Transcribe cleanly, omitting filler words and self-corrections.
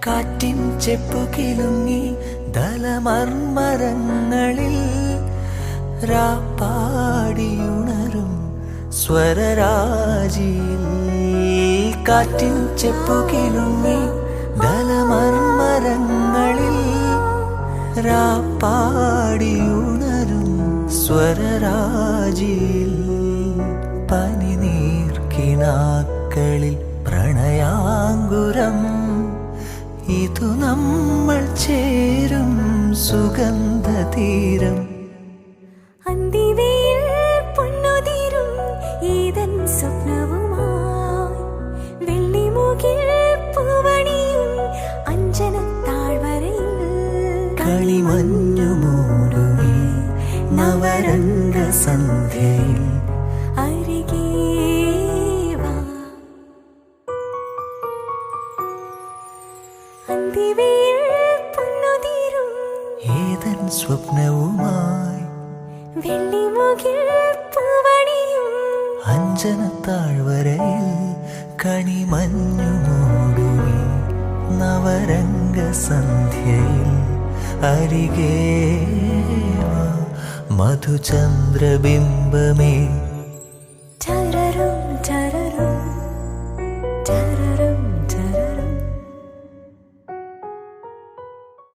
കാറ്റിൻ ചെപ്പുകിലുങ്ങി ദലമർമരങ്ങളിൽ രാപ്പാടിയുണരും സ്വരരാജിയിൽ. കാറ്റിൻ ചെപ്പുകിലുങ്ങി ദലമർമരങ്ങളിൽ രാപ്പാടിയുണരും സ്വരരാജിയിൽ. പനിനീർക്കിനാക്കളിൽ പ്രണയാങ്കുരം ഇതു നമ്മൾ ചേരും സുഗന്ധതീരം. അന്തിവയിൽ പൊന്നുതിരും ഏതൻ സ്വപ്നവുമായി വെള്ളിമുകിൽ പൂവണിയും അഞ്ജനത്താഴ്വരയിൽ. കളിമഞ്ഞു മൂടുമീ നവരംഗ സന്ധ്യയിൽ അരികേ വാ. അന്തിവയിൽ പൊന്നുതിരും ഏതൻ സ്വപ്നവുമായി വെള്ളിമുകിൽ പൂവണിയും അഞ്ജനത്താഴ്വരയിൽ. കണിമഞ്ഞു മൂടുമീ നവരംഗ സന്ധ്യയിൽ അരികേ വാ. മധുചന്ദ്രബിംബമേ